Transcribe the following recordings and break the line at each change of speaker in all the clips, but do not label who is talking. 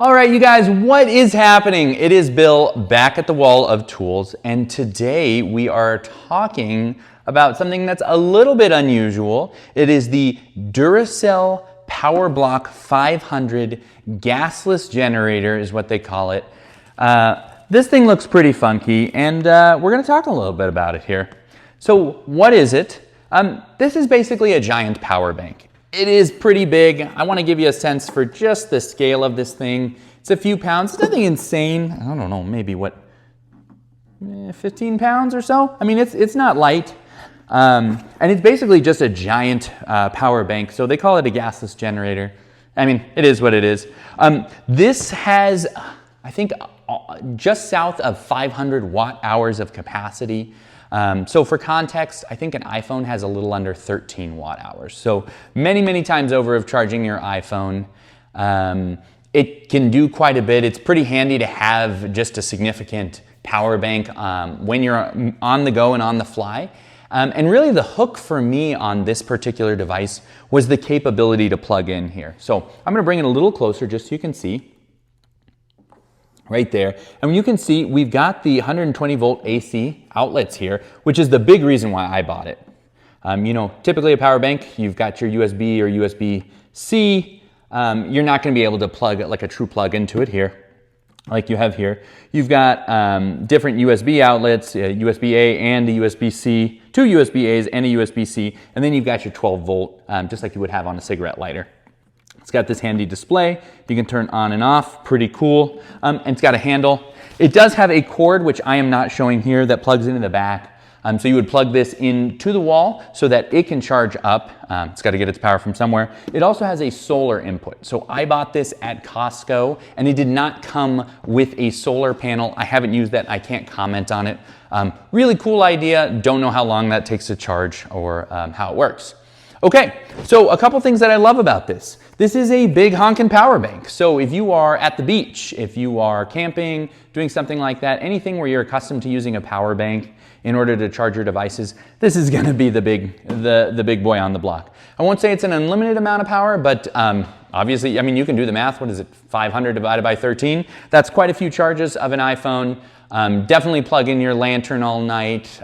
All right, you guys, what is happening? It is Bill back at the Wall of Tools, and today we are talking about something that's a little bit unusual. It is the Duracell PowerBlock 500 gasless generator is what they call it. This thing looks pretty funky, and we're going to talk a little bit about it here. So what is it? This is basically a giant power bank. It is pretty big. I want to give you a sense for just the scale of this thing. It's a few pounds. It's nothing insane. I don't know, maybe what, 15 pounds or so? I mean, it's not light. And it's basically just a giant power bank. So they call it a gasless generator. I mean, it is what it is. This has, I think, just south of 500 watt hours of capacity. So for context, I think an iPhone has a little under 13 watt hours. So many times over of charging your iPhone. It can do quite a bit. It's pretty handy to have just a significant power bank when you're on the go and on the fly. And really the hook for me on this particular device was the capability to plug in here. So I'm gonna bring it a little closer just so you can see. Right there. And you can see we've got the 120 volt AC outlets here, which is the big reason why I bought it. You know, typically a power bank, you've got your USB or USB-C. You're not going to be able to plug like a true plug into it here, like you have here. You've got different USB outlets, USB-A and a USB-C, two USB-As and a USB-C, and then you've got your 12 volt, just like you would have on a cigarette lighter. It's got this handy display. You can turn on and off, pretty cool. And it's got a handle. It does have a cord, which I am not showing here, that plugs into the back. So you would plug this into the wall so that it can charge up. It's got to get its power from somewhere. It also has a solar input. So I bought this at Costco and it did not come with a solar panel. I haven't used that. I can't comment on it. Really cool idea. Don't know how long that takes to charge or how it works. Okay, so a couple things that I love about this. This is a big honkin' power bank. So if you are at the beach, if you are camping, doing something like that, anything where you're accustomed to using a power bank in order to charge your devices, this is gonna be the big boy on the block. I won't say it's an unlimited amount of power, but obviously, I mean, you can do the math. What is it, 500 divided by 13? That's quite a few charges of an iPhone. Definitely plug in your lantern all night.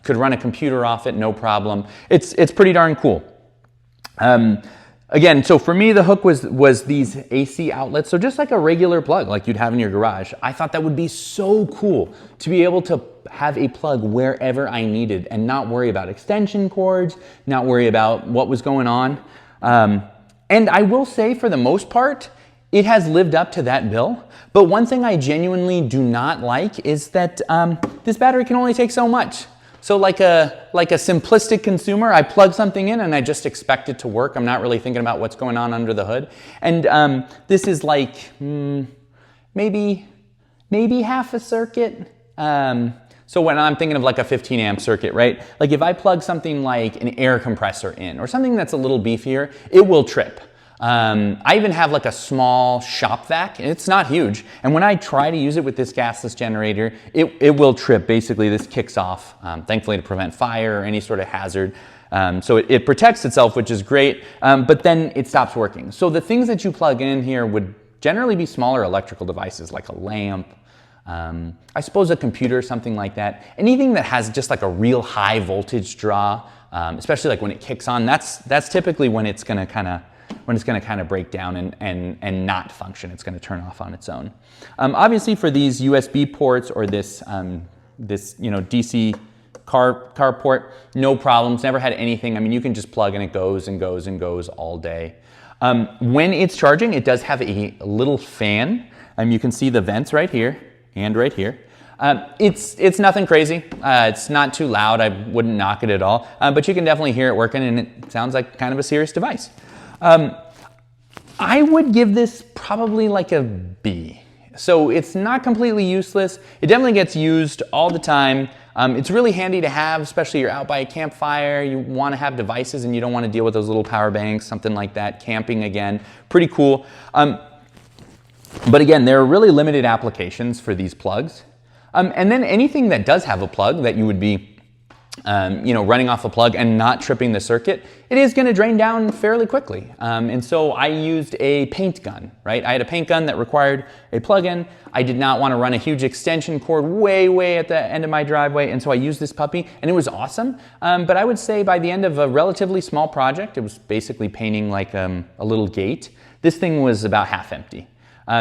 Could run a computer off it, no problem. It's pretty darn cool. Again, so for me, the hook was these AC outlets. So just like a regular plug, like you'd have in your garage. I thought that would be so cool to be able to have a plug wherever I needed and not worry about extension cords, not worry about what was going on. And I will say for the most part, it has lived up to that bill. But one thing I genuinely do not like is that this battery can only take so much. So like a simplistic consumer, I plug something in and I just expect it to work. I'm not really thinking about what's going on under the hood. And this is like maybe half a circuit. So when I'm thinking of like a 15 amp circuit, right? Like if I plug something like an air compressor in or something that's a little beefier, it will trip. I even have like a small shop vac, and it's not huge. And when I try to use it with this gasless generator, it will trip. Basically, this kicks off, thankfully to prevent fire or any sort of hazard. So it protects itself, which is great, but then it stops working. So the things that you plug in here would generally be smaller electrical devices like a lamp, I suppose a computer, something like that. Anything that has just like a real high voltage draw, especially like when it kicks on, that's typically when it's gonna kind of break down and not function. It's going to turn off on its own. Obviously, for these USB ports or this DC car port, no problems. Never had anything. I mean, you can just plug and it goes and goes and goes all day. When it's charging, it does have a little fan. You can see the vents right here and right here. It's nothing crazy. It's not too loud. I wouldn't knock it at all. But you can definitely hear it working, and it sounds like kind of a serious device. I would give this probably like a B. So it's not completely useless. It definitely gets used all the time. It's really handy to have, especially you're out by a campfire, you want to have devices and you don't want to deal with those little power banks, something like that. Camping again, pretty cool. But again, there are really limited applications for these plugs. And then anything that does have a plug that you would be running off a plug and not tripping the circuit, it is going to drain down fairly quickly. And so I used a paint gun, right? I had a paint gun that required a plug-in. I did not want to run a huge extension cord way at the end of my driveway, and so I used this puppy, and it was awesome. But I would say by the end of a relatively small project, it was basically painting like a little gate, this thing was about half empty.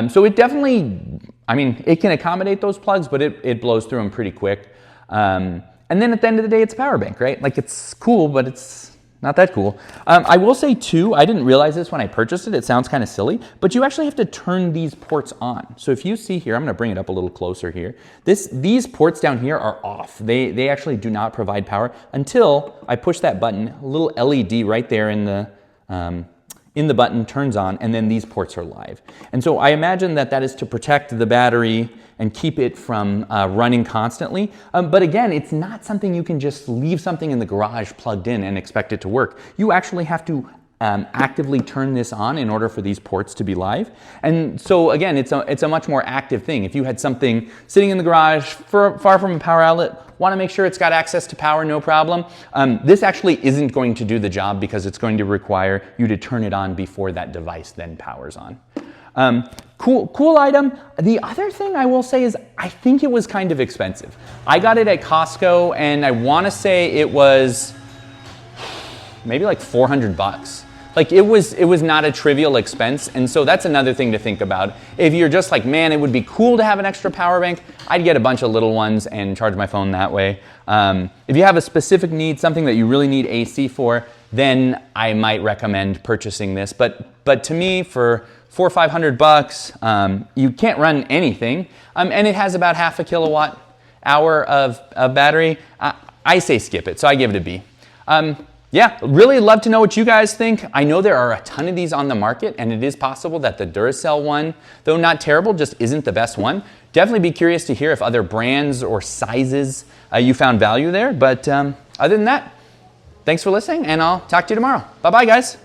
So it definitely, it can accommodate those plugs, but it blows through them pretty quick. And then at the end of the day, it's a power bank, right? Like, it's cool, but it's not that cool. I will say too, I didn't realize this when I purchased it. It sounds kind of silly, but you actually have to turn these ports on. So if you see here, I'm gonna bring it up a little closer here. These ports down here are off. They actually do not provide power until I push that button. A little LED right there in the button turns on, and then these ports are live. And so I imagine that is to protect the battery and keep it from running constantly. But again, it's not something you can just leave something in the garage plugged in and expect it to work. You actually have to actively turn this on in order for these ports to be live. And so again, it's a much more active thing. If you had something sitting in the garage far from a power outlet, want to make sure it's got access to power, no problem. This actually isn't going to do the job because it's going to require you to turn it on before that device then powers on. Cool item. The other thing I will say is I think it was kind of expensive. I got it at Costco, and I want to say it was maybe like 400 bucks. Like, it was not a trivial expense, and so that's another thing to think about. If you're just like, man, it would be cool to have an extra power bank, I'd get a bunch of little ones and charge my phone that way. If you have a specific need, something that you really need AC for, then I might recommend purchasing this. But to me, for $400 or $500, you can't run anything, and it has about half a kilowatt hour of battery. I say skip it, so I give it a B. Yeah, really love to know what you guys think. I know there are a ton of these on the market, and it is possible that the Duracell one, though not terrible, just isn't the best one. Definitely be curious to hear if other brands or sizes you found value there. But other than that, thanks for listening, and I'll talk to you tomorrow. Bye-bye, guys.